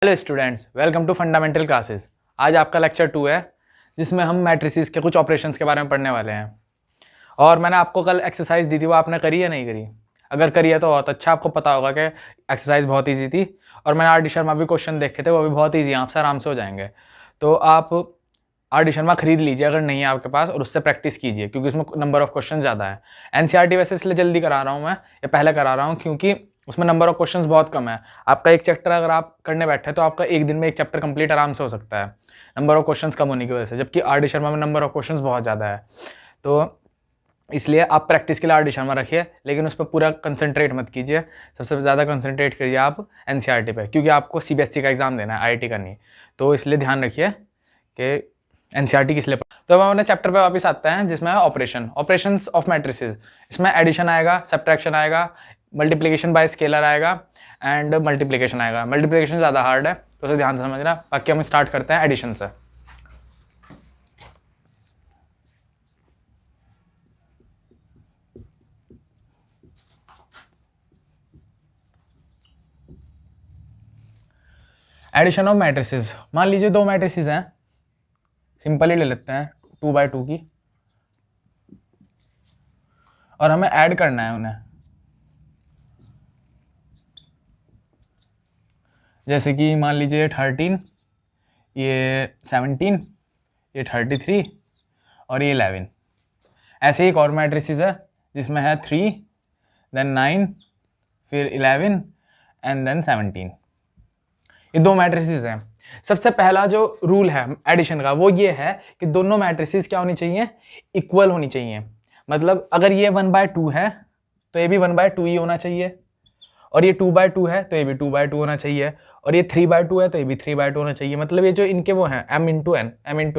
Hello students, welcome to fundamental classes. आज आपका lecture 2 है जिसमें हम मैट्रिसेस के कुछ ऑपरेशंस के बारे में पढ़ने वाले हैं। और मैंने आपको कल एक्सरसाइज दी थी, वो आपने करी या नहीं करी? अगर करी है तो बहुत अच्छा, आपको पता होगा कि एक्सरसाइज बहुत ईजी थी। और मैंने आर डी शर्मा भी क्वेश्चन देखे थे, वो भी बहुत ईजी हैं, आपसे आराम से हो जाएंगे। तो आप आर डी शर्मा खरीद लीजिए अगर नहीं है आपके पास, और उससे प्रैक्टिस कीजिए क्योंकि उसमें नंबर ऑफ क्वेश्चन ज़्यादा है। एनसीईआरटी वैसे इसलिए जल्दी करा रहा हूँ मैं, या पहले करा रहा हूँ, क्योंकि उसमें नंबर ऑफ क्वेश्चंस बहुत कम है। आपका एक चैप्टर अगर आप करने बैठे तो आपका एक दिन में एक चैप्टर कंप्लीट आराम से हो सकता है, नंबर ऑफ क्वेश्चंस कम होने की वजह से। जबकि आर डी शर्मा में नंबर ऑफ क्वेश्चंस बहुत ज़्यादा है। तो इसलिए आप प्रैक्टिस के लिए आर डी शर्मा रखिए, लेकिन उस पर पूरा कंसंट्रेट मत कीजिए। सबसे ज़्यादा कंसंट्रेट करिए आप एनसीईआरटी पे, क्योंकि आपको सीबीएसई का एग्ज़ाम देना है, आईआईटी का नहीं। तो इसलिए ध्यान रखिए कि एनसीईआरटी किस लिए। तो अब हम अपने चैप्टर पे वापस आते हैं जिसमें है ऑपरेशंस ऑफ मैट्रिसेस। इसमें एडिशन आएगा, सब्ट्रैक्शन आएगा, मल्टीप्लिकेशन बाय स्केलर आएगा एंड मल्टीप्लिकेशन आएगा। मल्टीप्लिकेशन ज़्यादा हार्ड है तो उसे ध्यान से समझना। बाकी हम स्टार्ट करते हैं एडिशन से। Addition of matrices. मान लीजिए दो मैट्रिसेस हैं, सिंपल ही ले लेते हैं 2x2 की, और हमें ऐड करना है उन्हें। जैसे कि मान लीजिए 13, ये 17, ये 33 और ये 11। ऐसे ही एक और मैट्रिसेस है जिसमें है 3, देन 9, फिर 11 एंड देन 17। ये दो मैट्रिसेस हैं। सबसे पहला जो रूल है एडिशन का वो ये है कि दोनों मैट्रिसेस क्या होनी चाहिए, इक्वल होनी चाहिए। मतलब अगर ये 1/2 है तो ये भी 1/2 ही होना चाहिए, और ये 2/2 है तो ये भी 2/2 होना चाहिए, और ये 3/2 है तो ये भी 3/2 होना चाहिए। मतलब ये जो इनके वो हैं m into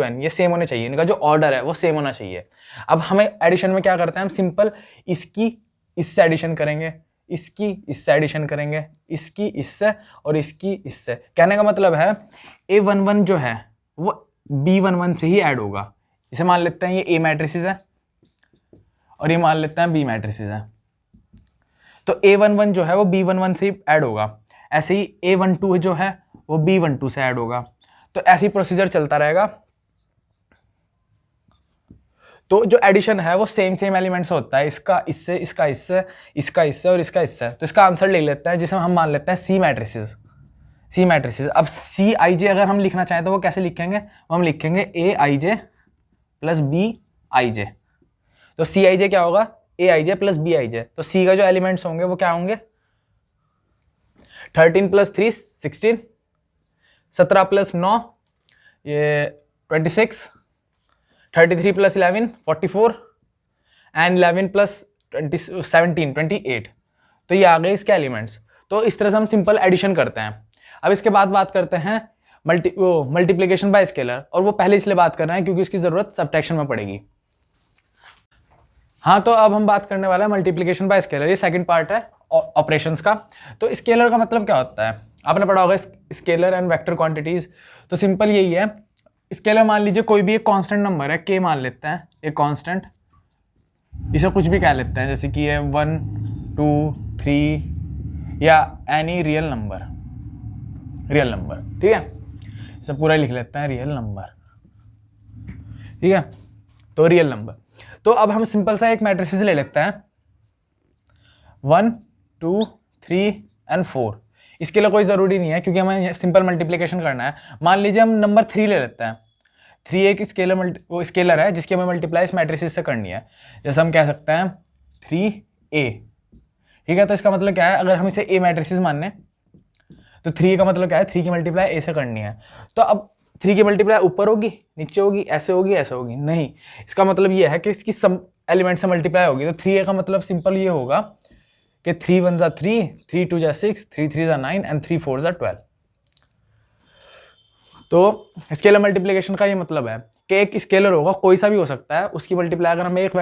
n ये सेम होने चाहिए, इनका जो ऑर्डर है वो सेम होना चाहिए। अब हमें एडिशन में क्या करते हैं, हम सिंपल इसकी इससे एडिशन करेंगे, इसकी इससे एडिशन करेंगे, इसकी इससे और इसकी इससे। कहने का मतलब है A11 जो है वो B11 से ही ऐड होगा। इसे मान लेते हैं ये A मैट्रिसेस है और ये मान लेते हैं B मैट्रिसेस है। तो A11 जो है वो B11 से ही ऐड होगा। ऐसे ही A12 जो है वो B12 से ऐड होगा। तो ऐसी प्रोसीजर चलता रहेगा। तो जो एडिशन है वो सेम एलिमेंट्स होता है, इसका इससे, इसका इससे, इसका इससे और इसका इससे। तो इसका आंसर ले लेते हैं जिसे हम मान लेते हैं सी मैट्रिसेस। अब सी आई जे अगर हम लिखना चाहें तो वो कैसे लिखेंगे, वो हम लिखेंगे ए आई जे प्लस बी आई जे। तो सी आई जे क्या होगा, ए आई जे प्लस बी आई जे। तो सी का जो एलिमेंट्स होंगे वो क्या होंगे, 13 + 3 16, 17 + 9 ये 26, 33 + 11 44 एंड 11 + 17 28। तो ये आ गए इसके एलिमेंट्स। तो इस तरह से हम सिंपल एडिशन करते हैं। अब इसके बाद बात करते हैं मल्टीप्लिकेशन बाय स्केलर, और वो पहले इसलिए बात कर रहे हैं क्योंकि इसकी ज़रूरत सब्ट्रैक्शन में पड़ेगी। हाँ, तो अब हम बात करने वाला है मल्टीप्लिकेशन बाय स्केलर। ये सेकंड पार्ट है ऑपरेशंस का। तो स्केलर का मतलब क्या होता है, आपने पढ़ा होगा स्केलर एंड वेक्टर क्वांटिटीज़। तो सिंपल यही है, स्केलर मान लीजिए कोई भी एक कांस्टेंट नंबर है, के मान लेते हैं एक कांस्टेंट, इसे कुछ भी कह लेते हैं, जैसे कि ये 1 2 3 या एनी रियल नंबर, ठीक है। इसे पूरा लिख लेते हैं रियल नंबर, ठीक है। तो रियल नंबर। तो अब हम सिंपल सा एक मैट्रिसेस ले लेते हैं 1 2 3 एंड 4। इसके लिए कोई ज़रूरी नहीं है क्योंकि हमें सिंपल मल्टीप्लिकेशन करना है। मान लीजिए हम नंबर 3 ले लेते हैं। 3 एक स्केलर है जिसकी हमें मल्टीप्लाई इस मैट्रिसेस से करनी है। जैसे हम कह सकते हैं 3a, ठीक है। तो इसका मतलब क्या है, अगर हम इसे a मैट्रिसेस माने तो 3 का मतलब क्या है, 3 की मल्टीप्लाई a से करनी है। तो अब 3 की मल्टीप्लाई ऊपर होगी, नीचे होगी, ऐसे होगी, ऐसे होगी, नहीं। इसका मतलब ये है कि इसकी सम एलिमेंट से मल्टीप्लाई होगी। तो 3a का मतलब सिंपल ये होगा कि 3 1 = 3, 3 2 = 6, 3 3 = 9 एंड 3 4 = 12। तो स्केलर मल्टीप्लिकेशन का ये मतलब है कि एक स्केलर होगा, कोई सा भी हो सकता है, उसकी मल्टीप्लाई अगर हमें एक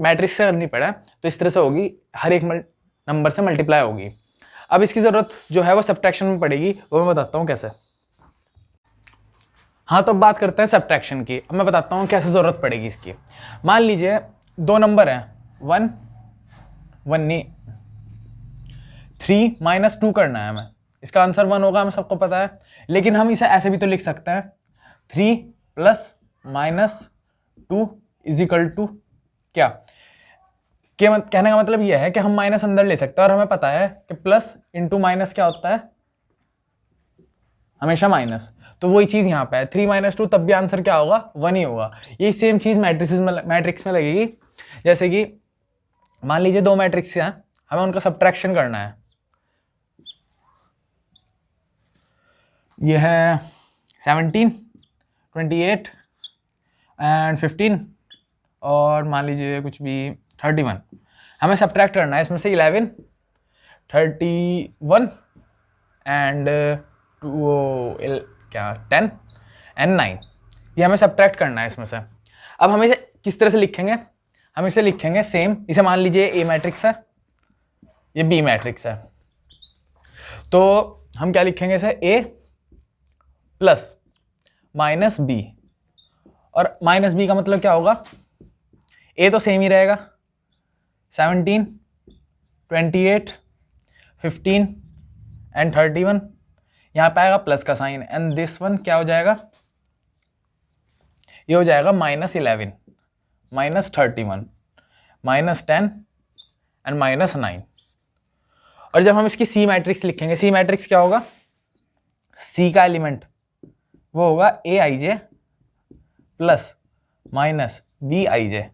मैट्रिक्स से करनी पड़े तो इस तरह से होगी, हर एक नंबर से मल्टीप्लाई होगी। अब इसकी ज़रूरत जो है वो सब्ट्रैक्शन में पड़ेगी, वो मैं बताता हूँ कैसे। हाँ, तो अब बात करते हैं सब्ट्रैक्शन की। अब मैं बताता हूँ कैसे ज़रूरत पड़ेगी इसकी। मान लीजिए दो नंबर हैं, 1 1 नहीं 3 - 2 करना है हमें। इसका आंसर 1 होगा, हमें सबको पता है। लेकिन हम इसे ऐसे भी तो लिख सकते हैं 3 plus minus 2 is equal to क्या, कहने का मतलब यह है कि हम माइनस अंदर ले सकते हैं और हमें पता है कि प्लस इंटू माइनस क्या होता है, हमेशा माइनस। तो वही चीज़ यहाँ पे है 3 माइनस 2, तब भी आंसर क्या होगा 1 ही होगा। यही सेम चीज़ मैट्रिक्स में लगेगी। जैसे कि मान लीजिए 2 मैट्रिक्स हैं, हमें उनका सब्ट्रैक्शन करना है। ये है 17, 28 एंड 15 और मान लीजिए कुछ भी 31। हमें सब्ट्रैक्ट करना है इसमें से 11, 31 एंड 10 एंड 9। ये हमें सब्ट्रैक्ट करना है इसमें से। अब हम इसे किस तरह से लिखेंगे, हम इसे लिखेंगे सेम। इसे मान लीजिए ए मैट्रिक्स है, ये बी मैट्रिक्स है, तो हम क्या लिखेंगे इसे ए प्लस माइनस बी। और माइनस बी का मतलब क्या होगा, ए तो सेम ही रहेगा 17, 28, 15 एंड 31। यहाँ पे आएगा प्लस का साइन एंड दिस वन क्या हो जाएगा, ये हो जाएगा -11, -31, -10 एंड -9। और जब हम इसकी सी मैट्रिक्स लिखेंगे, सी मैट्रिक्स क्या होगा, सी का एलिमेंट वो होगा ए आई जे प्लस माइनस बी आई जे।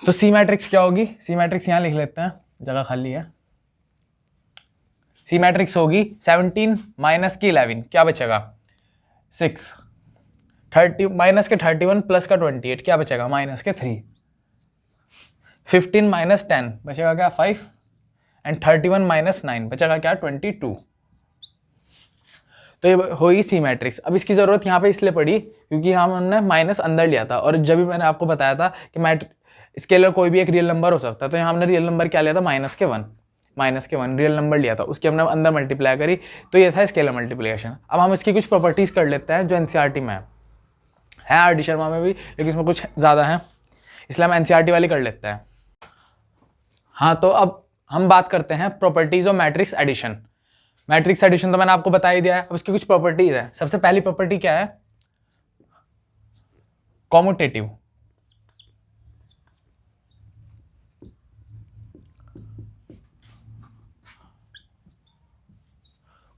तो सी मैट्रिक्स क्या होगी, सी मैट्रिक्स यहाँ लिख लेते हैं, जगह खाली है। सी मैट्रिक्स होगी 17 माइनस की 11 क्या बचेगा 6, 30 माइनस के 31 प्लस का 28 क्या बचेगा माइनस के 3, 15 माइनस 10 बचेगा क्या 5 एंड 31 माइनस 9 बचेगा क्या 22। तो ये होगी सी मैट्रिक्स। अब इसकी ज़रूरत यहाँ पे इसलिए पड़ी क्योंकि यहाँ हमने माइनस अंदर लिया था, और जब भी मैंने आपको बताया था कि स्केलर कोई भी एक रियल नंबर हो सकता है, तो यहाँ हमने रियल नंबर क्या लिया था -1 रियल नंबर लिया था, उसके हमने अंदर मल्टीप्लाई करी, तो ये था स्केलर मल्टीप्लिकेशन। अब हम इसकी कुछ प्रॉपर्टीज़ कर लेते हैं जो एनसीईआरटी में है आर डी शर्मा में भी, लेकिन इसमें कुछ ज़्यादा है, इसलिए हम एनसीईआरटी वाली कर लेते हैं। हाँ, तो अब हम बात करते हैं properties of matrix addition. Matrix addition तो मैंने आपको बता ही दिया है। अब उसकी कुछ प्रॉपर्टीज़ है। सबसे पहली प्रॉपर्टी क्या है, कॉम्यूटेटिव।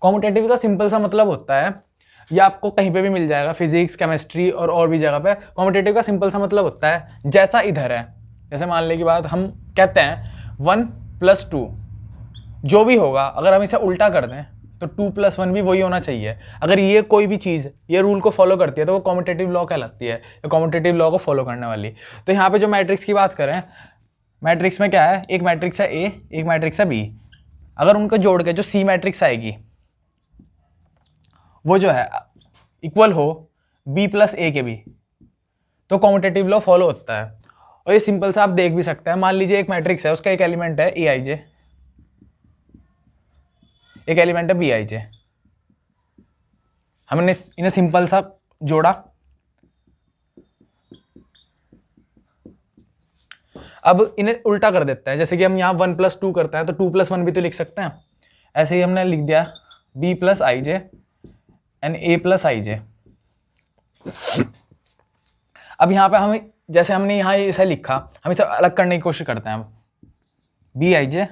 कॉम्यूटेटिव का सिंपल सा मतलब होता है, ये आपको कहीं पे भी मिल जाएगा, फिजिक्स, केमिस्ट्री और भी जगह पे। कॉम्यूटेटिव का सिंपल सा मतलब होता है जैसा इधर है, जैसे मान लें की बात हम कहते हैं 1 + 2 जो भी होगा, अगर हम इसे उल्टा कर दें तो 2 + 1 भी वही होना चाहिए। अगर ये कोई भी चीज़ ये रूल को फॉलो करती है तो वो कॉम्यूटेटिव लॉ कहलाती है, या कॉम्यूटेटिव लॉ को फॉलो करने वाली। तो यहाँ पे जो मैट्रिक्स की बात करें, मैट्रिक्स में क्या है, एक मैट्रिक्स है ए, एक मैट्रिक्स है बी। अगर उनको जोड़ के जो सी मैट्रिक्स आएगी वो जो है इक्वल हो बी + ए के भी, तो कॉम्यूटेटिव लॉ फॉलो होता है। और ये सिंपल सा आप देख भी सकते हैं। मान लीजिए एक मैट्रिक्स है, उसका एक एलिमेंट है ए आई जे, एक एलिमेंट है बी आई जे। हमने इन्हें सिंपल सा जोड़ा। अब इन्हें उल्टा कर देते हैं, जैसे कि हम यहाँ 1 + 2 करते हैं तो 2 + 1 भी तो लिख सकते हैं। ऐसे ही हमने लिख दिया b + I J and a + आई जे। अब यहाँ पे हम जैसे हमने यहाँ इसे लिखा, हम इसे अलग करने की कोशिश करते हैं। b I J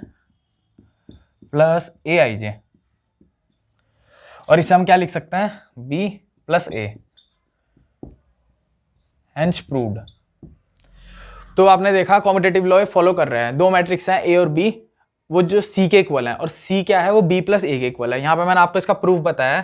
plus a आई जे, और इसे हम क्या लिख सकते हैं b + a, हेंस प्रूव्ड। तो आपने देखा कॉम्यूटेटिव लॉ फॉलो कर रहे हैं। दो मैट्रिक्स हैं ए और बी, वो जो सी के इक्वल है, और सी क्या है वो b + a के इक्वल है। यहाँ पे मैंने आपको इसका प्रूफ बताया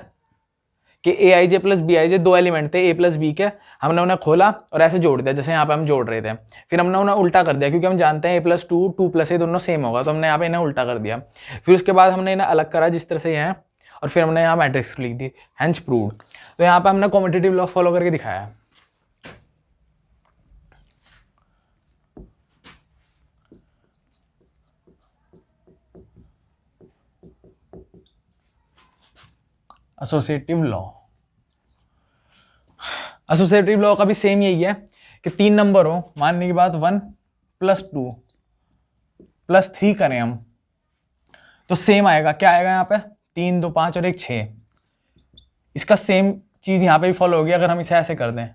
कि ए आई जे प्लस बी आई जे दो एलिमेंट थे ए + b के, हमने उन्हें खोला और ऐसे जोड़ दिया जैसे यहाँ पे हम जोड़ रहे थे। फिर हमने उन्हें उल्टा कर दिया क्योंकि हम जानते हैं a + 2 2 + a दोनों सेम होगा, तो हमने यहाँ पे इन्हें उल्टा कर दिया। फिर उसके बाद हमने इन्हें अलग करा जिस तरह से ये हैं, और फिर हमने यहाँ मैट्रिक्स लिख दी, हेंस प्रूव्ड। तो यहाँ पे हमने कॉम्यूटेटिव लॉ फॉलो करके दिखाया है। एसोसिएटिव लॉ, एसोसिएटिव लॉ का भी सेम यही है कि 3 नंबर हो, मानने की बात 1 + 2 + 3 करें हम, तो सेम आएगा, क्या आएगा यहाँ पे 3 2 5 और 1 6। इसका सेम चीज़ यहाँ पे भी फॉलो होगी अगर हम इसे ऐसे कर दें,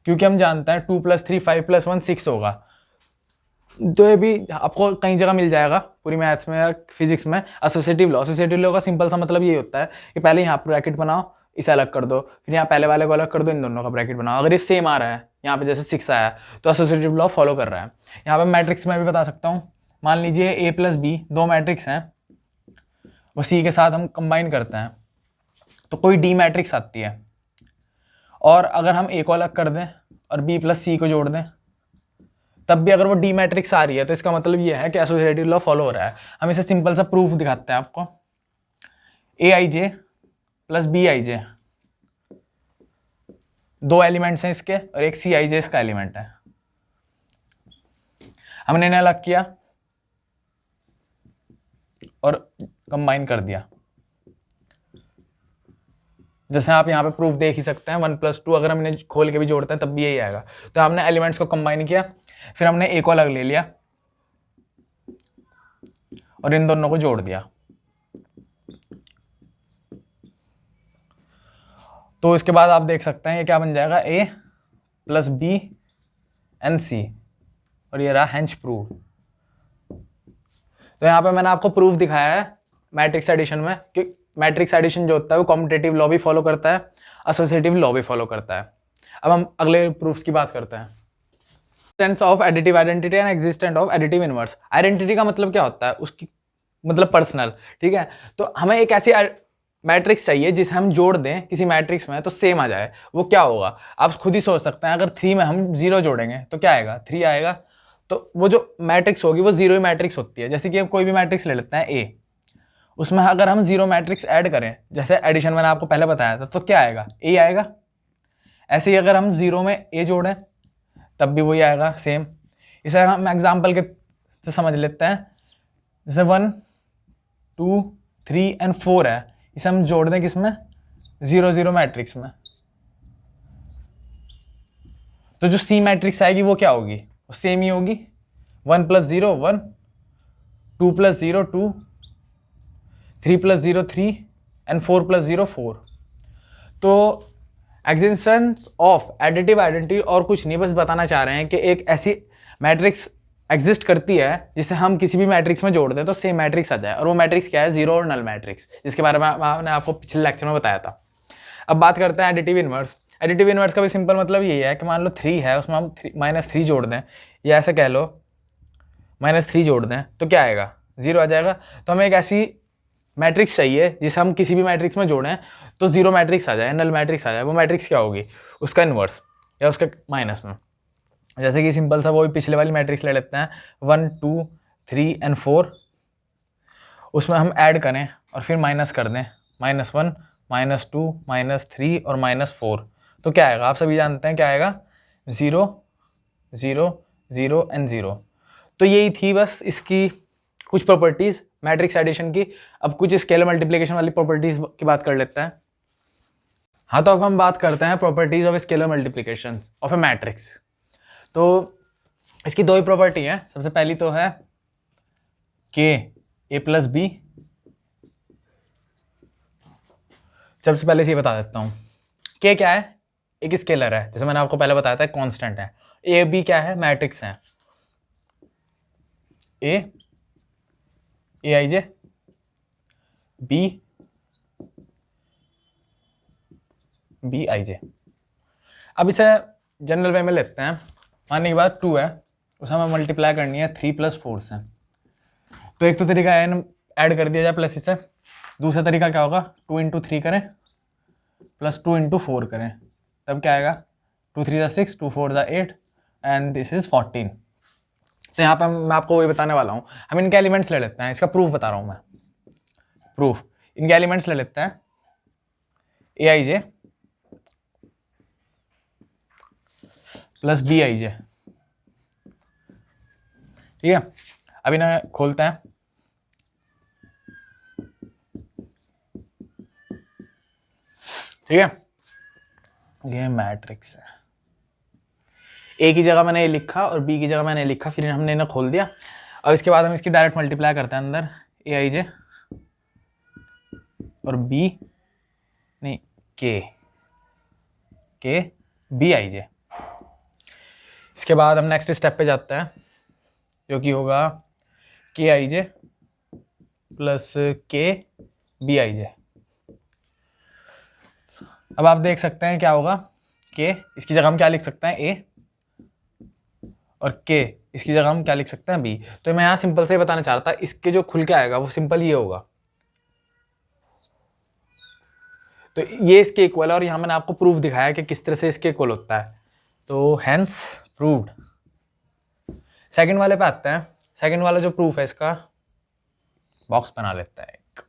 क्योंकि हम जानते हैं 2 + 3 5 + 1 6 होगा। तो ये भी आपको कई जगह मिल जाएगा पूरी मैथ्स में या फिजिक्स में। एसोसिएटिव लॉ, एसोसिएटिव लॉ का सिंपल सा मतलब ये होता है कि पहले यहाँ पर ब्रैकेट बनाओ, इसे अलग कर दो, फिर यहाँ पहले वाले को अलग कर दो, इन दोनों का ब्रैकेट बनाओ। अगर ये सेम आ रहा है, यहाँ पे जैसे 6 आया तो एसोसिएटिव लॉ फॉलो कर रहा है। यहाँ पे मैट्रिक्स में भी बता सकता हूँ, मान लीजिए A + B 2 मैट्रिक्स हैं, वो C के साथ हम कंबाइन करते हैं तो कोई D मैट्रिक्स आती है। और अगर हम A को अलग कर दें और B + C को जोड़ दें, तब भी अगर वो D मैट्रिक्स आ रही है तो इसका मतलब ये है कि एसोसिएटिव लॉ फॉलो हो रहा है। हम इसे सिंपल सा प्रूफ दिखाते हैं आपको। Aij + Bij 2 एलिमेंट्स हैं इसके और एक Cij इसका एलिमेंट है। हमने इन्हें अलग किया और कंबाइन कर दिया। जैसे आप यहाँ पे प्रूफ देख ही सकते हैं 1 + 2 अगर हम इन्हें खोल के भी जोड़ते हैं तब भी यही आएगा। तो हमने एलिमेंट्स को कंबाइन किया, फिर हमने A को अलग ले लिया और इन दोनों को जोड़ दिया। तो इसके बाद आप देख सकते हैं ये क्या बन जाएगा, A + B and C, और ये रहा हेंच प्रूव। तो यहाँ पे मैंने आपको प्रूफ दिखाया है मैट्रिक्स एडिशन में कि मैट्रिक्स एडिशन जो होता है वो कॉम्पिटिटिव लॉ भी फॉलो करता है, एसोसिएटिव लॉ भी फॉलो करता है। अब हम अगले प्रूफ्स की बात करते हैं। Existence of additive identity and existence of additive inverse. Identity का मतलब क्या होता है, उसकी मतलब पर्सनल, ठीक है। तो हमें एक ऐसी मैट्रिक्स चाहिए जिसे हम जोड़ दें किसी मैट्रिक्स में तो सेम आ जाए। वो क्या होगा आप खुद ही सोच सकते हैं। अगर 3 में हम 0 जोड़ेंगे तो क्या आएगा, 3 आएगा। तो वो जो मैट्रिक्स होगी वो 0 ही मैट्रिक्स होती है। जैसे कि हम कोई भी मैट्रिक्स ले लेते हैं A, उसमें अगर हम 0 मैट्रिक्स ऐड करें, जैसे एडिशन मैंने आपको पहले बताया था, तो क्या आएगा, A आएगा। ऐसे ही अगर हम 0 में A जोड़ें तब भी वही आएगा सेम। इसे हम एग्जाम्पल के से समझ लेते हैं। जैसे 1 2 3 और 4 है, इसे हम जोड़ दें किसमें, 0 0 मैट्रिक्स में, तो जो C मैट्रिक्स आएगी वो क्या होगी, वो सेम ही होगी। 1 + 0 1, 2 + 0 2, 3 + 0 3 and 4 + 0 4। तो एग्जिस्टेंस ऑफ एडिटिव आइडेंटिटी और कुछ नहीं, बस बताना चाह रहे हैं कि एक ऐसी मैट्रिक्स एग्जिस्ट करती है जिसे हम किसी भी मैट्रिक्स में जोड़ दें तो सेम मैट्रिक्स आ जाए। और वो मैट्रिक्स क्या है, 0 और नल मैट्रिक्स, जिसके बारे में मैंने आपको पिछले लेक्चर में बताया था। अब बात करते हैं एडिटिव इनवर्स। एडिटिव इनवर्स का भी सिंपल मतलब यही है कि मान लो 3 है, उसमें हम -3 जोड़ दें, या ऐसे कह लो -3 जोड़ दें तो क्या आएगा, 0 आ जाएगा। तो हमें एक ऐसी मैट्रिक्स चाहिए जिसे हम किसी भी मैट्रिक्स में जोड़ें तो 0 मैट्रिक्स आ जाए, नल मैट्रिक्स आ जाए। वो मैट्रिक्स क्या होगी, उसका इन्वर्स या उसके माइनस में। जैसे कि सिंपल सा वो भी पिछले वाली मैट्रिक्स ले लेते हैं 1 2 3 और 4, उसमें हम ऐड करें और फिर माइनस कर दें, -1 -2 -3 और -4, तो क्या आएगा, आप सभी जानते हैं क्या आएगा, 0 0 0 और 0। तो यही थी बस इसकी कुछ प्रॉपर्टीज़ मैट्रिक्स एडिशन की। अब कुछ स्केलर मल्टीप्लिकेशन वाली प्रॉपर्टीज़ की बात कर लेते हैं। हाँ, तो अब हम बात करते हैं properties of scalar multiplication of A matrix. तो इसकी 2 ही प्रॉपर्टी है। सबसे पहली तो है के A + B। सबसे पहले से ये बता देता हूँ, के क्या है, एक स्केलर है, जैसे मैंने आपको पहले बताया था कांस्टेंट है। A B क्या है, मैट्रिक्स है, A Aij B Bij। अब इसे जनरल वे में लेते हैं। मानने के बाद 2 है, उसे हमें मल्टीप्लाई करनी है 3 + 4 से। तो एक तो तरीका है ऐड कर दिया जाए प्लस इसे। दूसरा तरीका क्या होगा, 2 × 3 करें प्लस 2 × 4 करें, तब क्या आएगा, 2 3 = 6 2 4 = 8 एंड दिस इज 14। तो यहाँ पे मैं आपको वही बताने वाला हूँ। हम इनके एलिमेंट्स ले लेते हैं, इसका प्रूफ बता रहा हूँ मैं। प्रूफ, इनके एलिमेंट्स ले लेते हैं Aij + Bij, ठीक है। अब इन्हें खोलते हैं। ठीक है, ये मैट्रिक्स है। A की जगह मैंने ये लिखा और B की जगह मैंने लिखा, फिर हमने इन्हें खोल दिया। अब इसके बाद हम इसकी डायरेक्ट मल्टीप्लाई करते हैं अंदर। ए आई जे और बी नहीं के बी आई जे। इसके बाद हम नेक्स्ट स्टेप पे जाते हैं जो कि होगा के आई जे प्लस के बी आई जे। अब आप देख सकते हैं क्या होगा, के इसकी जगह हम क्या लिख सकते हैं ए, और के इसकी जगह हम क्या लिख सकते हैं बी। तो मैं यहाँ सिंपल से बताना चाह रहा था, इसके जो खुल के आएगा वो सिंपल ये होगा, तो ये इसके इक्वल है और यहाँ मैंने आपको प्रूफ दिखाया कि किस तरह से इसके इक्वल होता है, तो हेंस प्रूव्ड। सेकंड वाले पे आते हैं। सेकंड वाला जो प्रूफ है इसका बॉक्स बना लेता है एक।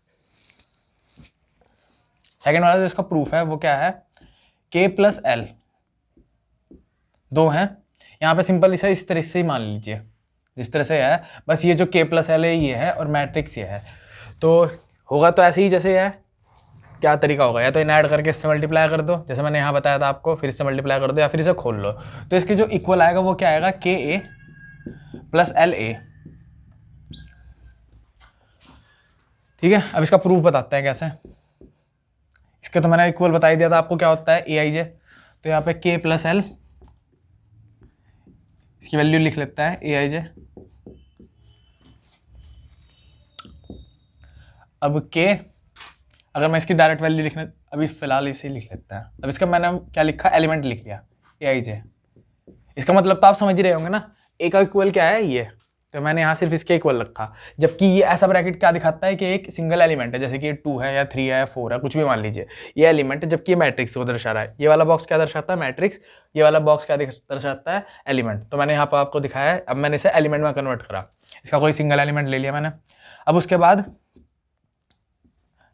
सेकंड वाला जो इसका प्रूफ है वो क्या है, k प्लस एल दो हैं। यहाँ पे सिंपल इसे इस तरह से ही मान लीजिए जिस तरह से है, बस ये जो k प्लस एल है ये है और मैट्रिक्स ये है। तो होगा तो ऐसे ही जैसे है, क्या तरीका होगा, या तो इन ऐड करके इससे मल्टीप्लाई कर दो जैसे मैंने यहाँ बताया था आपको, फिर इससे मल्टीप्लाई कर दो या फिर इसे खोल लो। तो इसकी जो इक्वल आएगा वो क्या आएगा, के ए प्लस एल ए। ठीक है, अब इसका प्रूफ बताते हैं कैसे। इसका तो मैंने इक्वल बता ही दिया था आपको क्या होता है, ए आई जे। तो यहाँ पे के प्लस एल, इसकी वैल्यू लिख लेता है ए आई जे। अब के अगर मैं इसकी डायरेक्ट वैल्यू लिखने, अभी फिलहाल इसे ही लिख लेता है। अब इसका मैंने क्या लिखा, एलिमेंट लिख लिया ए आई जे। इसका मतलब तो आप समझ ही रहे होंगे ना, ए का इक्वल क्या है ये, तो मैंने यहाँ सिर्फ इसके इक्वल रखा। जबकि ये ऐसा ब्रैकेट क्या दिखाता है कि एक सिंगल एलिमेंट है, जैसे कि 2 है या 3 है या 4 है, कुछ भी मान लीजिए ये एलिमेंट है, जबकि ये मैट्रिक्स को दर्शा रहा है। ये वाला बॉक्स क्या दर्शाता है, मैट्रिक्स। ये वाला बॉक्स क्या दर्शाता है, एलिमेंट। तो मैंने यहाँ पर आपको दिखाया है। अब मैंने इसे एलिमेंट में कन्वर्ट करा, इसका कोई सिंगल एलिमेंट ले लिया मैंने। अब उसके बाद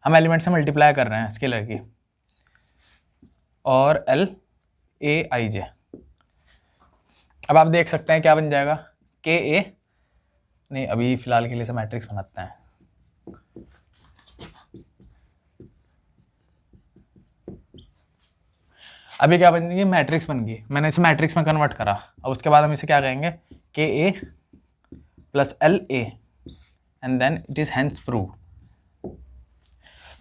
हम एलिमेंट से मल्टीप्लाई कर रहे हैं स्केलर की, और एल ए आई जे। अब आप देख सकते हैं क्या बन जाएगा, के ए नहीं, अभी फिलहाल के लिए से मैट्रिक्स बनाते हैं। अभी क्या बन गई, मैट्रिक्स बन गई। मैंने इसे मैट्रिक्स में कन्वर्ट करा। अब उसके बाद हम इसे क्या कहेंगे, K A plus L A and then it is hence prove.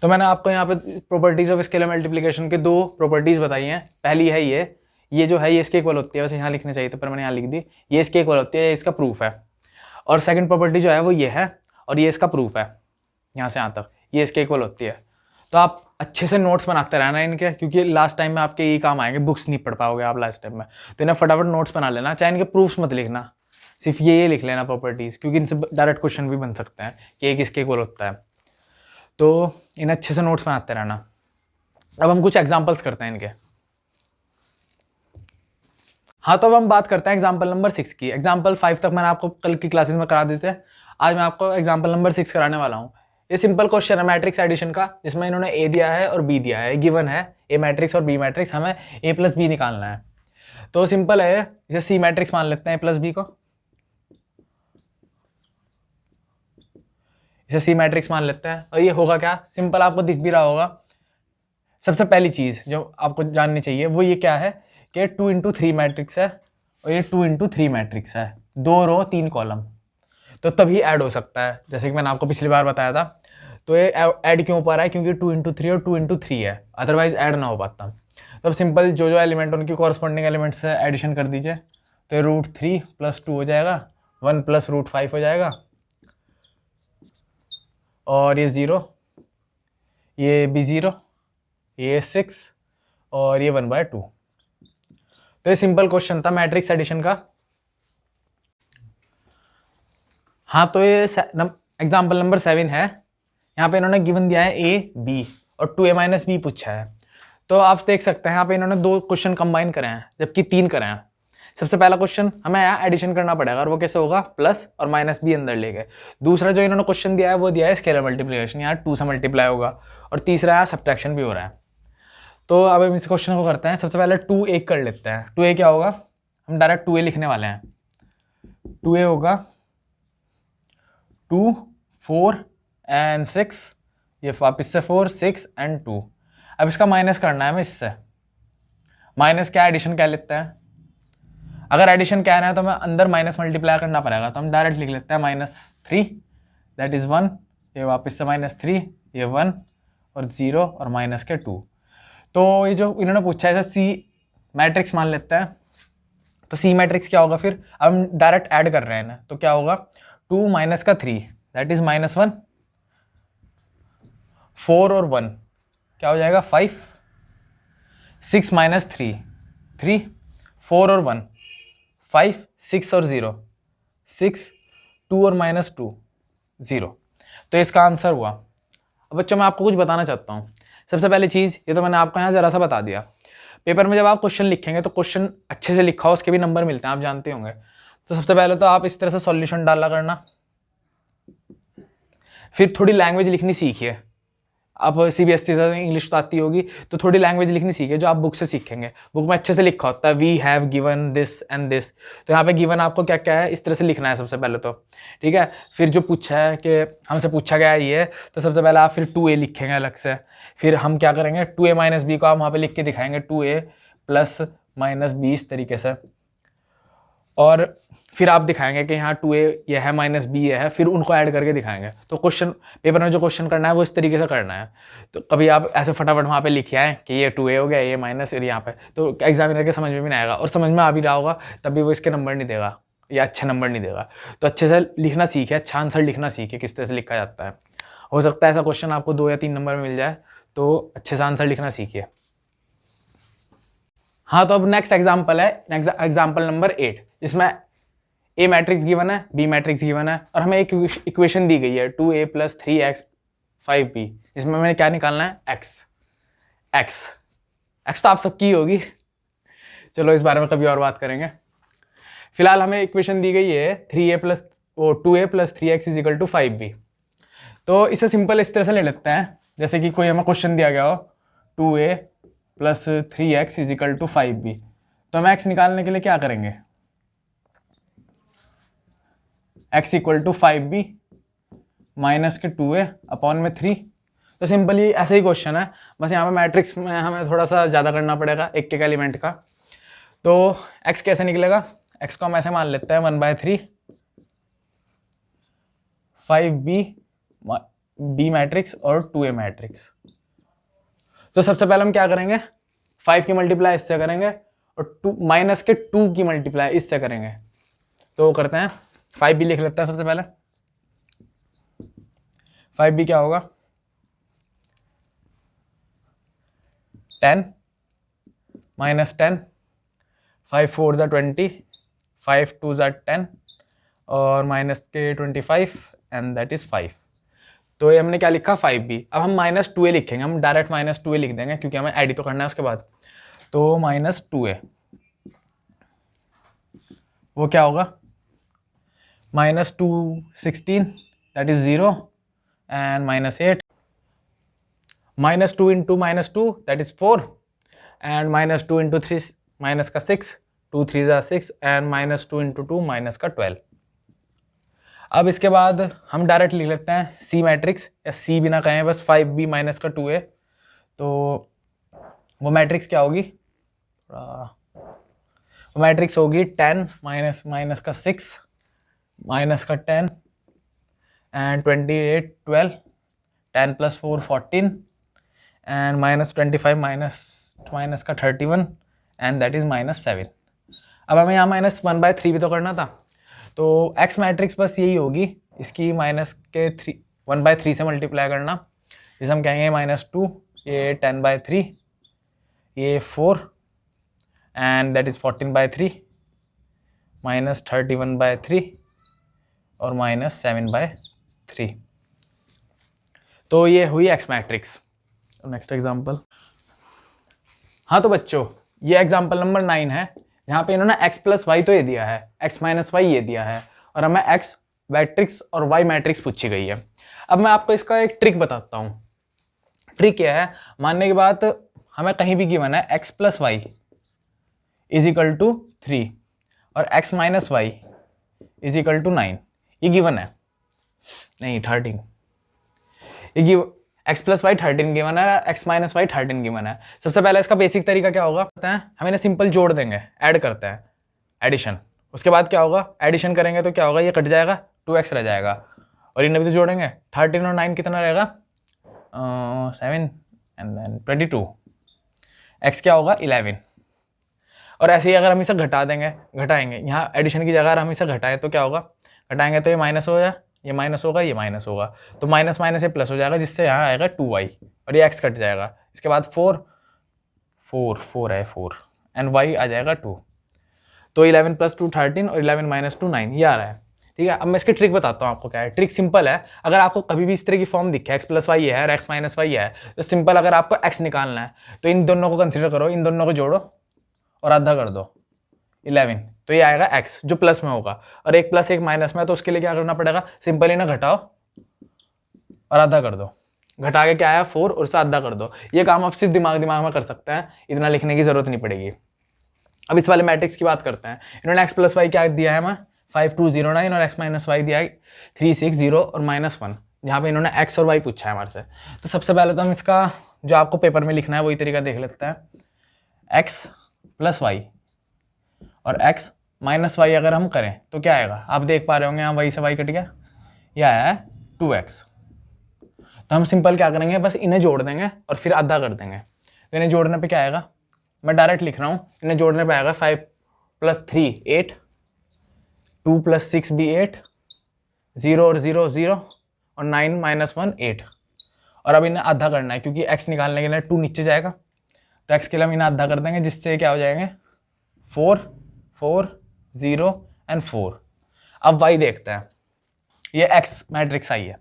तो मैंने आपको यहाँ पे प्रॉपर्टीज ऑफ स्केलर मल्टीप्लिकेशन के 2 प्रॉपर्टीज बताई हैं। पहली है ये जो है ये इसके इक्वल होती है, वैसे यहाँ लिखनी चाहिए था पर मैंने यहाँ लिख दी, ये इसके इक्वल होती है, ये इसका प्रूफ है। और सेकंड प्रॉपर्टी जो है वो ये है, और ये इसका प्रूफ है, यहाँ से यहाँ तक ये इसके इक्वल होती है। तो आप अच्छे से नोट्स बनाते रहना इनके, क्योंकि लास्ट टाइम में आपके ये काम आएंगे, बुक्स नहीं पढ़ पाओगे आप लास्ट टाइम में। तो इन्हें फटाफट नोट्स बना लेना, चाहे इनके प्रूफ्स मत लिखना, सिर्फ ये लिख लेना प्रॉपर्टीज़, क्योंकि इनसे डायरेक्ट क्वेश्चन भी बन सकते हैं कि एक इसके इक्वल होता है। तो इन्हें अच्छे से नोट्स बनाते रहना। अब हम कुछ एग्जाम्पल्स करते हैं इनके। हाँ, तो अब हम बात करते हैं एग्जाम्पल नंबर 6 की। एग्जाम्पल 5 तक मैंने आपको कल की क्लासेस में करा देते हैं। आज मैं आपको एग्जाम्पल नंबर 6 कराने वाला हूँ। ये सिंपल क्वेश्चन है मैट्रिक्स एडिशन का, जिसमें इन्होंने ए दिया है और बी दिया है, गिवन है ए मैट्रिक्स और बी मैट्रिक्स, हमें ए प्लस बी निकालना है। तो सिंपल है, इसे सी मैट्रिक्स मान लेते हैं ए प्लस बी को, इसे सी मैट्रिक्स मान लेते हैं। और ये होगा क्या, सिंपल आपको दिख भी रहा होगा। सबसे पहली चीज़ जो आपको जाननी चाहिए वो ये क्या है कि 2 इंटू 3 मैट्रिक्स है और ये 2 इंटू 3 मैट्रिक्स है, 2 रो 3 कॉलम, तो तभी ऐड हो सकता है, जैसे कि मैंने आपको पिछली बार बताया था। तो ये ऐड क्यों पा रहा है, क्योंकि 2 इंटू 3 और 2 इंटू 3 है, अदरवाइज ऐड ना हो पाता। तो अब सिंपल जो एलिमेंट उनकी कॉरस्पॉन्डिंग एलिमेंट से एडिशन कर दीजिए। तो √3 + 2 हो जाएगा, 1 + √5 हो जाएगा, और ये 0, ये भी 0, ये 6 और ये 1/2। तो ये सिंपल क्वेश्चन था मैट्रिक्स एडिशन का। हाँ, तो ये एग्जाम्पल नंबर 7 है। यहाँ पे इन्होंने गिवन दिया है ए बी और 2a - b पूछा है। तो आप देख सकते हैं यहाँ पे इन्होंने 2 क्वेश्चन कंबाइन करे हैं, जबकि 3 करे हैं। सबसे पहला क्वेश्चन हमें यहाँ एडिशन करना पड़ेगा, और वो कैसे होगा, प्लस और माइनस भी अंदर ले गए। दूसरा जो इन्होंने क्वेश्चन दिया है वो दिया है स्केलर मल्टीप्लिकेशन, यहाँ 2 से मल्टीप्लाई होगा, और तीसरा यहाँ सब्ट्रैक्शन भी हो रहा है। तो अब हम इस क्वेश्चन को करते हैं। सबसे पहले 2a कर लेते हैं। 2a क्या होगा, हम डायरेक्ट 2a लिखने वाले हैं। 2a होगा 2, 4 and 6, ये वापिस से 4, 6 and 2। अब इसका माइनस करना है हमें इससे। माइनस क्या, एडिशन क्या लेते हैं। अगर एडिशन क्या है तो हमें अंदर माइनस मल्टीप्लाई करना पड़ेगा, तो हम डायरेक्ट लिख लेते हैं -3, दैट इज़ 1, ये वापस से -3, ये 1 और 0 और माइनस के 2। तो ये जो इन्होंने पूछा है ऐसा सी मैट्रिक्स मान लेता है। तो सी मैट्रिक्स क्या होगा फिर, अब हम डायरेक्ट ऐड कर रहे हैं ना, तो क्या होगा 2 माइनस का 3 दैट इज -1, 4 और 1 क्या हो जाएगा 5, 6 माइनस 3 3, 4 और 1 5, 6 और 0 6, 2 और -2 0। तो इसका आंसर हुआ। अब बच्चों मैं आपको कुछ बताना चाहता हूँ। सबसे पहली चीज़, ये तो मैंने आपको यहाँ ज़रा सा बता दिया, पेपर में जब आप क्वेश्चन लिखेंगे तो क्वेश्चन अच्छे से लिखा हो, उसके भी नंबर मिलते हैं, आप जानते होंगे। तो सबसे पहले तो आप इस तरह से सॉल्यूशन डाला करना, फिर थोड़ी लैंग्वेज लिखनी सीखिए। आप CBSE से इंग्लिश तो आती होगी, तो थोड़ी लैंग्वेज लिखनी सीखिए जो आप बुक से सीखेंगे। बुक में अच्छे से लिखा होता है we have given this and this, तो यहाँ पे गिवन आपको क्या क्या है इस तरह से लिखना है सबसे पहले तो, ठीक है। फिर जो पूछा है कि हमसे पूछा गया है ये, तो सबसे पहले आप फिर 2a लिखेंगे अलग से। फिर हम क्या करेंगे 2a माइनस b को आप वहाँ पर लिख के दिखाएंगे 2a प्लस माइनस b इस तरीके से, और फिर आप दिखाएंगे कि यहाँ 2a ये है माइनस b ये है, फिर उनको ऐड करके दिखाएंगे। तो क्वेश्चन पेपर में जो क्वेश्चन करना है वो इस तरीके से करना है। तो कभी आप ऐसे फटाफट वहाँ पे लिखे आए कि ये 2a हो गया, ये माइनस और यहाँ पे, तो एग्जामिनर के समझ में भी नहीं आएगा, और समझ में आ भी रहा होगा तब भी वो इसके नंबर नहीं देगा या अच्छे नंबर नहीं देगा। तो अच्छे से लिखना सीखे, अच्छा आंसर लिखना सीखे किस तरह से लिखा जाता है। हो सकता है ऐसा क्वेश्चन आपको 2 या 3 नंबर में मिल जाए, तो अच्छे से आंसर लिखना सीखिए। हाँ, तो अब नेक्स्ट एग्जाम्पल है, एग्जाम्पल नंबर 8, जिसमें ए मैट्रिक्स गिवन है, बी मैट्रिक्स गिवन है, और हमें एक इक्वेशन दी गई है 2a + 3x 5b, जिसमें मैंने क्या निकालना है x तो आप सबकी होगी, चलो इस बारे में कभी और बात करेंगे। फिलहाल हमें इक्वेशन दी गई है 2a + 3x = 5b। तो इसे सिंपल इस तरह से ले लेते हैं, जैसे कि कोई हमें क्वेश्चन दिया गया हो 2a + 3x = 5b। तो हम x निकालने के लिए क्या करेंगे, x = 5b माइनस के 2a अपॉन में 3। तो सिंपली ऐसे ही क्वेश्चन है, बस यहाँ पे मैट्रिक्स में हमें थोड़ा सा ज़्यादा करना पड़ेगा एक एक एलिमेंट का। तो x कैसे निकलेगा, x को हम ऐसे मान लेते हैं 1/3 5b b मैट्रिक्स और 2a मैट्रिक्स। तो सबसे पहले हम क्या करेंगे 5 की मल्टीप्लाई इससे करेंगे और 2 माइनस के 2 की मल्टीप्लाई इससे करेंगे। तो करते हैं 5b लिख लेते हैं सबसे पहले। 5b क्या होगा 10 - 10, 5 4 = 20, 5 2 = 10 और माइनस के 25 एंड दैट इज 5। तो ये हमने क्या लिखा 5b। अब हम -2a लिखेंगे, हम डायरेक्ट -2a लिख देंगे क्योंकि हमें ऐड तो करना है उसके बाद। तो -2a वो क्या होगा -2 16 that is 0 and -8 -2 × -2 that is 4 and -2 × 3 minus का 6 2 3 = 6 एंड -2 × 2 माइनस का 12। अब इसके बाद हम डायरेक्ट लिख लेते हैं सी मैट्रिक्स, या सी भी ना कहें बस 5b माइनस का 2a। तो वो मैट्रिक्स क्या होगी, वो मैट्रिक्स होगी 10 माइनस का 6 माइनस का 10 एंड 28 12 10 + 4 14 एंड -25 माइनस का 31 एंड दैट इज -7। अब हमें यहाँ -1/3 भी तो करना था, तो x मैट्रिक्स बस यही होगी, इसकी माइनस के 1/3 से मल्टीप्लाई करना, जिसे हम कहेंगे -2, ये 10/3, ये 4 एंड दैट इज 14/3 -31/3 और -7/3। तो ये हुई x मैट्रिक्स। Next example. हाँ तो बच्चों ये एग्जांपल नंबर 9 है, जहाँ पे इन्होंने x + y तो ये दिया है, x - y ये दिया है, और हमें x मैट्रिक्स और y मैट्रिक्स पूछी गई है। अब मैं आपको इसका एक ट्रिक बताता हूँ। ट्रिक क्या है, मानने के बाद हमें कहीं भी गिवन है x + y = 3 और x - y = 9, ये गिवन है, नहीं 13, ये x + y 13 गिवन है, x - y 13 गिवन है। सबसे पहले इसका बेसिक तरीका क्या होगा पता है, हम इन्हें सिंपल जोड़ देंगे, ऐड करते हैं, एडिशन। उसके बाद क्या होगा, एडिशन करेंगे तो क्या होगा, ये कट जाएगा 2x रह जाएगा, और इन्हें भी तो जोड़ेंगे, 13 और 9 कितना रहेगा, 7 एंड देन 22, x क्या होगा 11। और ऐसे ही अगर हम इसे घटा देंगे, घटाएंगे, यहाँ एडिशन की जगह हम इसे घटाएं तो क्या होगा, घटाएंगे तो ये माइनस हो जाए, ये माइनस होगा, ये माइनस होगा, तो माइनस माइनस से प्लस हो जाएगा, जिससे यहाँ आएगा 2y और ये x कट जाएगा। इसके बाद 4 है 4 एंड y आ जाएगा 2। तो 11 + 2 13 और 11 - 2 9, ये आ रहा है। ठीक है, अब मैं इसकी ट्रिक बताता हूँ आपको क्या है। ट्रिक सिंपल है, अगर आपको कभी भी इस तरह की फॉर्म दिखे x + y है और x - y है, तो सिंपल अगर आपको x निकालना है तो इन दोनों को कंसिडर करो, इन दोनों को जोड़ो और आधा कर दो 11, तो ये आएगा x जो प्लस में होगा, और एक प्लस एक माइनस में है, तो उसके लिए क्या करना पड़ेगा, सिंपल ही ना घटाओ और आधा कर दो। घटा के क्या आया 4 और उससे आधा कर दो। ये काम आप सिर्फ दिमाग में कर सकते हैं, इतना लिखने की जरूरत नहीं पड़ेगी। अब इस वाले मैट्रिक्स की बात करते हैं। इन्होंने x + y क्या दिया है हमें 5 2 0 9 और x - y दिया है 3 6 0 और -1, जहाँ पे इन्होंने x और y पूछा है हमारे से। तो सबसे पहले तो हम इसका जो आपको पेपर में लिखना है वही तरीका देख लेते हैं। x + y और x - y अगर हम करें तो क्या आएगा, आप देख पा रहे होंगे यहाँ y से y कट गया, ये आया है 2x। तो हम सिंपल क्या करेंगे, बस इन्हें जोड़ देंगे और फिर आधा कर देंगे। तो इन्हें जोड़ने पे क्या आएगा, मैं डायरेक्ट लिख रहा हूँ, इन्हें जोड़ने पे आएगा 5 + 3 8, 2 + 6 भी 8, 0 और 0 0 और 9 - 1 8। और अब इन्हें आधा करना है, क्योंकि x निकालने के लिए 2 नीचे जाएगा, तो x के लिए हम इन्हें आधा कर देंगे, जिससे क्या हो जाएंगे 4 4 0 एंड 4। अब y देखते हैं, ये x मैट्रिक्स आई है,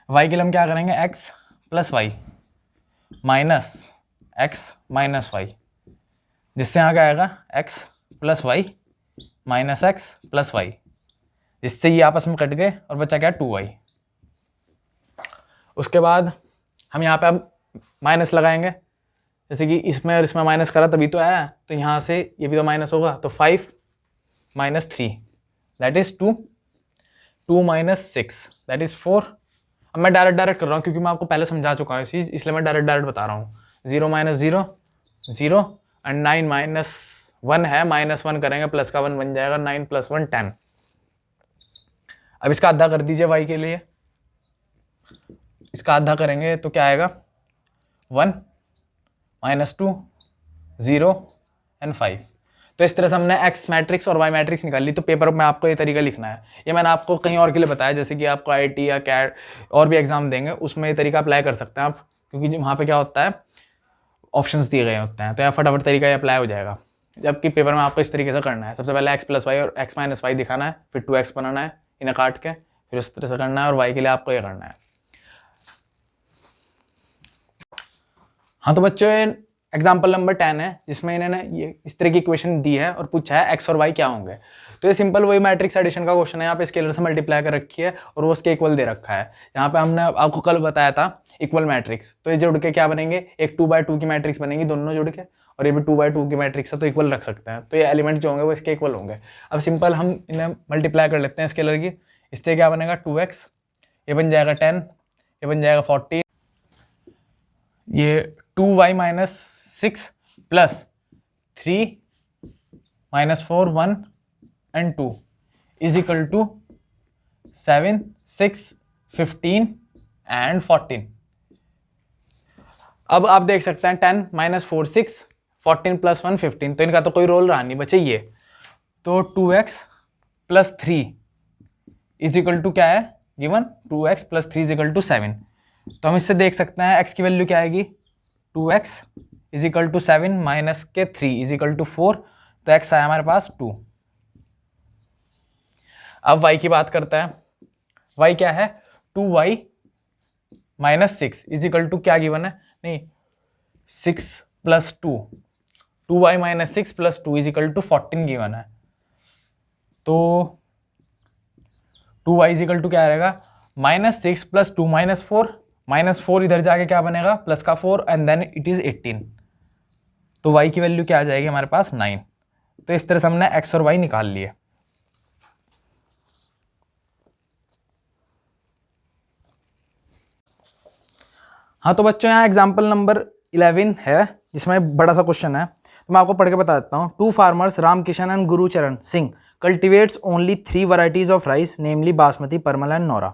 y के लिए हम क्या करेंगे, x + y minus x - y, जिससे यहाँ क्या आएगा x + y minus x + y, जिससे ये आपस में कट गए और बचा क्या 2y। उसके बाद हम यहाँ पे अब माइनस लगाएंगे, जैसे कि इसमें और इसमें माइनस करा तभी तो आया, तो यहाँ से ये भी तो माइनस होगा, तो 5 - 3 दैट इज़ 2, 2 - 6 दैट इज़ 4। अब मैं डायरेक्ट कर रहा हूँ, क्योंकि मैं आपको पहले समझा चुका हूँ इस चीज़, इसलिए मैं डायरेक्ट बता रहा हूँ। 0 - 0 0 एंड 9 - 1 है, -1 करेंगे प्लस का 1 बन जाएगा, 9 + 1 10। अब इसका आधा कर दीजिए y के लिए, इसका आधा करेंगे तो क्या आएगा 1 - 2 0 एंड 5। तो इस तरह से हमने x मैट्रिक्स और y मैट्रिक्स निकाल ली। तो पेपर में आपको ये तरीका लिखना है, ये मैंने आपको कहीं और के लिए बताया, जैसे कि आपको IIT या कैट और भी एग्जाम देंगे, उसमें ये तरीका अप्लाई कर सकते हैं आप, क्योंकि वहाँ पे क्या होता है ऑप्शंस दिए गए होते हैं, तो यहाँ फटाफट तरीका ये अप्लाई हो जाएगा। जबकि पेपर में आपको इस तरीके से करना है, सबसे पहले x + y और x - y दिखाना है, फिर 2x बनाना है, इन्हें काट के फिर उस तरह से करना है, और y के लिए आपको ये करना है। हाँ तो बच्चों एग्जाम्पल नंबर 10 है, जिसमें इन्होंने ये इस तरह की इक्वेशन दी है और पूछा है x और y क्या होंगे। तो ये सिंपल वही मैट्रिक्स एडिशन का क्वेश्चन है, यहाँ पे स्केलर से मल्टीप्लाई कर रखी है और वो उसके इक्वल दे रखा है। यहाँ पे हमने आपको कल बताया था इक्वल मैट्रिक्स, तो ये जोड़ के क्या बनेंगे, एक 2/2 की मैट्रिक्स बनेगी दोनों जुड़ के, और ये भी 2/2 की मैट्रिक्स है, तो इक्वल रख सकते हैं। तो ये एलिमेंट जो होंगे वो इसके इक्वल होंगे। अब सिंपल हम इन्हें मल्टीप्लाई कर लेते हैं स्केलर की, इससे क्या बनेगा 2x, ये बन जाएगा 10, ये बन जाएगा 14, ये 2y - 6 + 3 - 4 1 and 2 is equal to 7 6 15 and 14। अब आप देख सकते हैं 10 - 4 6, 14 + 1 15, तो इनका तो कोई रोल रहा नहीं, बचे ये। तो 2x + 3 इज इक्वल टू क्या है given, 2x + 3 is equal to 7। तो हम इससे देख सकते हैं x की वैल्यू क्या आएगी, 2x is equal to 7 minus के 3 इज इक्वल टू 4, तो x आया हमारे पास 2। अब y की बात करते हैं, y क्या है 2y - 6 इज इक्वल टू क्या गिवन है, नहीं 6 + 2, 2y - 6 + 2 is equal to 14 given है। तो 2y इज इक्वल टू क्या रहेगा, -6 + 2 -4, -4 इधर जाके क्या बनेगा प्लस का 4 एंड देन इट इज 18। तो y की वैल्यू क्या आ जाएगी हमारे पास 9। तो इस तरह से हमने x और y निकाल लिए। हाँ तो बच्चों यहाँ एग्जाम्पल नंबर 11 है, जिसमें बड़ा सा क्वेश्चन है, तो मैं आपको पढ़ के बता देता हूँ। 2 farmers Ramkishan and Gurcharan Singh cultivates only 3 varieties of rice, namely basmati, Parmal and Nora.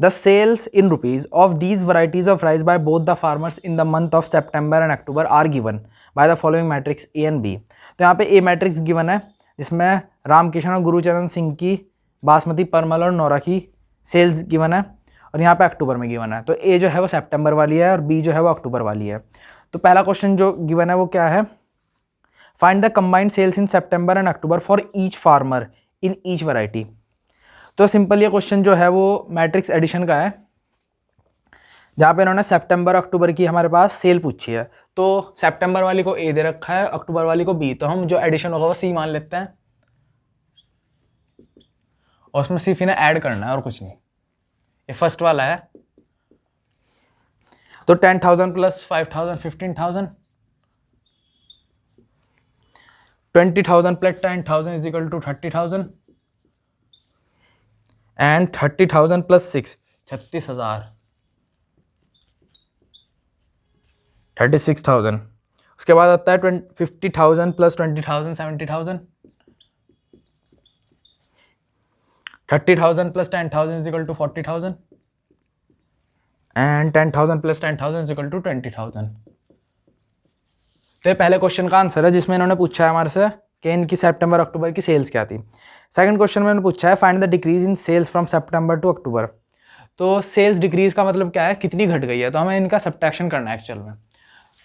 The sales in rupees of these varieties of rice by both the farmers in the month of September and October are given by the following matrix A and B. तो यहाँ पे ए matrix given है जिसमें रामकिशन और गुरुचरण सिंह की बासमती, परमल और नौरा की सेल्स गिवन है, और यहाँ पे अक्टूबर में गिवन है। तो ए जो है वो सितंबर वाली है और बी जो है वो अक्टूबर वाली है। तो पहला क्वेश्चन जो गिवन है वो क्या है, find the combined sales in September and October for each farmer in each variety. तो सिंपल ये क्वेश्चन जो है वो मैट्रिक्स एडिशन का है, जहाँ पे इन्होंने सितंबर अक्टूबर की हमारे पास सेल पूछी है। तो सितंबर वाली को ए दे रखा है, अक्टूबर वाली को बी, तो हम जो एडिशन होगा वो सी मान लेते हैं और उसमें सिर्फ इन्हें ऐड करना है और कुछ नहीं। ये फर्स्ट वाला है, तो 10,000 plus 5,000 15,000, 20,000 plus 10,000 is equal to 30,000 and 30,000 plus 6 36,000 36,000। उसके बाद आता है 50,000 plus 20,000 70,000, 30,000 plus 10,000 is equal to 40,000 and 10,000 plus 10,000 is equal to 20,000। तो ये पहले क्वेश्चन का आंसर है जिसमें इन्होंने पूछा है हमारे से कि इनकी सितंबर अक्टूबर की सेल्स क्या थी। सेकंड क्वेश्चन में इन्होंने पूछा है find the decrease in sales from September to October. तो सेल्स डिक्रीज का मतलब क्या है, कितनी घट गई है, तो हमें इनका सब्ट्रैक्शन करना है एक्चुअल में।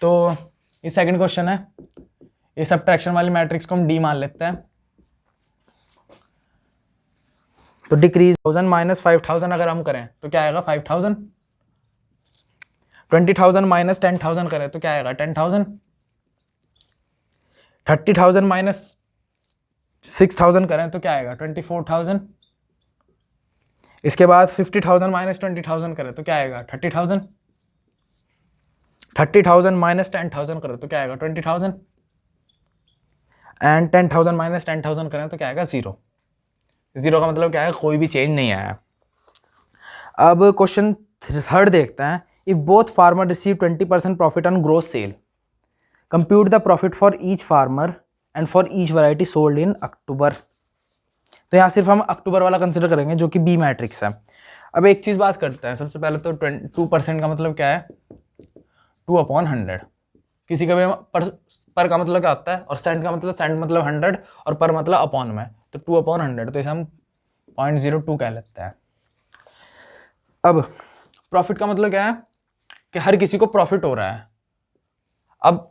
तो ये सेकंड क्वेश्चन है, ये सब्ट्रैक्शन वाली मैट्रिक्स को हम डी मान लेते हैं। तो डिक्रीज 1000 माइनस 5,000 अगर हम करें तो क्या आएगा 5,000, 20,000 माइनस 10,000 करें तो क्या आएगा 10,000, 30,000 माइनस 6,000 करें तो क्या आएगा 24,000। इसके बाद 50,000 माइनस 20,000 करें तो क्या आएगा 30,000, 30,000 माइनस 10,000 करें तो क्या आएगा 20,000 एंड 10,000 माइनस 10,000 करें तो क्या आएगा 0। 0 का मतलब क्या है, कोई भी चेंज नहीं आया। अब क्वेश्चन थर्ड देखते हैं, if both farmer receive 20% profit on gross sale, compute the profit for each farmer and for each variety sold in October. तो यहाँ सिर्फ हम अक्टूबर वाला कंसिडर करेंगे जो कि बी मैट्रिक्स है। अब एक चीज़ बात करते हैं, सबसे पहले तो 2% का मतलब क्या है, 2/100। किसी का भी पर का मतलब क्या होता है, और सेंट का मतलब, सेंट मतलब 100 और पर मतलब अपॉन में, तो 2/100, तो इसे हम 0.02 कह लेते हैं। अब प्रॉफिट का मतलब क्या है कि हर किसी को प्रॉफिट हो रहा है। अब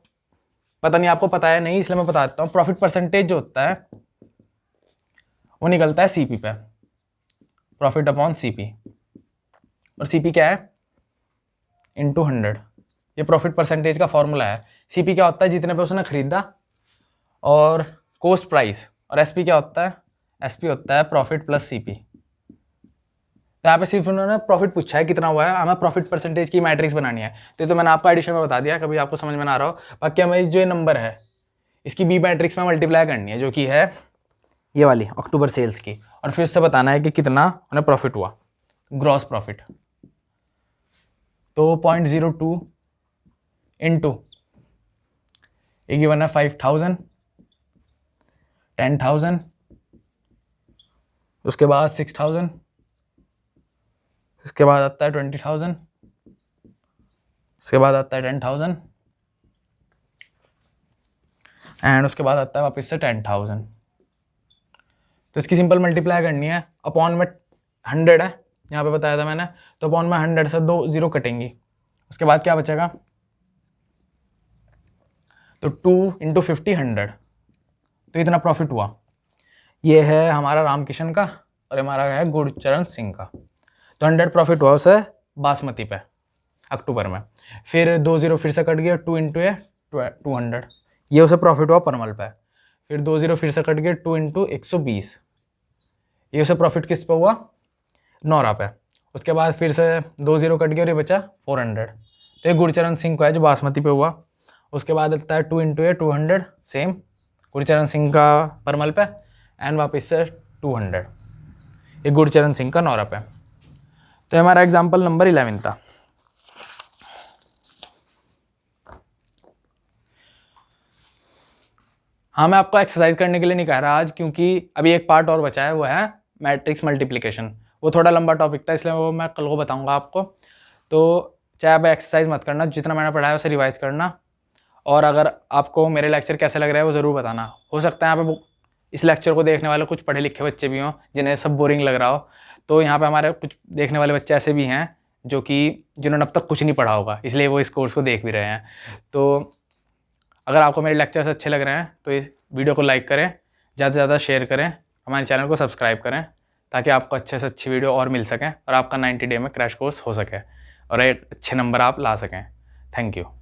पता नहीं आपको पता है नहीं, इसलिए मैं बता देता हूँ। प्रॉफिट परसेंटेज जो होता है वो निकलता है सीपी पे, प्रॉफिट अपॉन सीपी, और सीपी क्या है इनटू 100। ये प्रॉफिट परसेंटेज का फॉर्मूला है। सीपी क्या होता है, जितने पे उसने खरीदा, और कॉस्ट प्राइस, और एसपी क्या होता है, एसपी होता है प्रॉफिट प्लस सीपी। तो यहाँ पे सिर्फ उन्होंने प्रॉफिट पूछा है कितना हुआ है, हमें प्रॉफिट परसेंटेज की मैट्रिक्स बनानी है। तो ये तो मैंने आपको एडिशन में बता दिया, कभी आपको समझ में ना आ रहा हो। बाकी हमें जो ये नंबर है इसकी बी मैट्रिक्स में मल्टीप्लाई करनी है, जो कि है ये वाली अक्टूबर सेल्स की, और फिर उससे बताना है कि कितना उन्हें प्रॉफिट हुआ, ग्रॉस प्रॉफिट। तो 0.02 इंटू ये गिवन है 5,000, 10,000, उसके बाद 6,000, उसके बाद आता है 20,000, उसके बाद आता है 10,000 एंड उसके बाद आता है वापस से 10,000। तो इसकी सिंपल मल्टीप्लाई करनी है, अपॉन में 100 है यहाँ पे बताया था मैंने, तो अपॉन में 100 से 2 0 कटेंगी। उसके बाद क्या बचेगा, तो 2 इंटू 50 100, तो इतना प्रॉफिट हुआ। ये है हमारा रामकिशन का और हमारा है गुरचरण सिंह का। तो 100 प्रॉफिट हुआ उसे बासमती पे अक्टूबर में। फिर 2 0 फिर से कट गया, 2 इंटू 200, ये उसे प्रॉफिट हुआ परमल पे। फिर 2 0 फिर से कट गया, 2 इंटू 120, ये उसे प्रॉफिट किस पे हुआ, नौरा पे। उसके बाद फिर से 2 0 कट गया और ये बचा 400, तो ये गुरचरण सिंह को है जो बासमती पे हुआ। उसके बाद आता है 2 इंटू 200, सेम गुरचरण सिंह का परमल पे, एंड वापस से 200, ये गुरचरण सिंह का नौरा पे। तो हमारा एग्जाम्पल नंबर 11 था। हाँ, मैं आपको एक्सरसाइज करने के लिए नहीं कह रहा आज, क्योंकि अभी एक पार्ट और बचा है, वो है मैट्रिक्स मल्टीप्लिकेशन, वो थोड़ा लंबा टॉपिक था, इसलिए वो मैं कल को बताऊँगा आपको। तो चाहे आप एक्सरसाइज मत करना, जितना मैंने पढ़ाया उसे रिवाइज़ करना। और अगर आपको मेरे लेक्चर कैसे लग रहे हैं वो ज़रूर बताना। हो सकता है यहाँ पे इस लेक्चर को देखने वाले कुछ पढ़े लिखे बच्चे भी हों जिन्हें सब बोरिंग लग रहा हो। तो यहाँ पे हमारे कुछ देखने वाले बच्चे ऐसे भी हैं जो कि जिन्होंने अब तक कुछ नहीं पढ़ा होगा, इसलिए वो इस कोर्स को देख भी रहे हैं। तो अगर आपको मेरे लेक्चर्स अच्छे लग रहे हैं तो इस वीडियो को लाइक करें, ज़्यादा से ज़्यादा शेयर करें, हमारे चैनल को सब्सक्राइब करें, ताकि आपको अच्छे से अच्छी वीडियो और मिल सकें और आपका 90 डे में क्रैश कोर्स हो सके और एक अच्छे नंबर आप ला सकें। Thank you.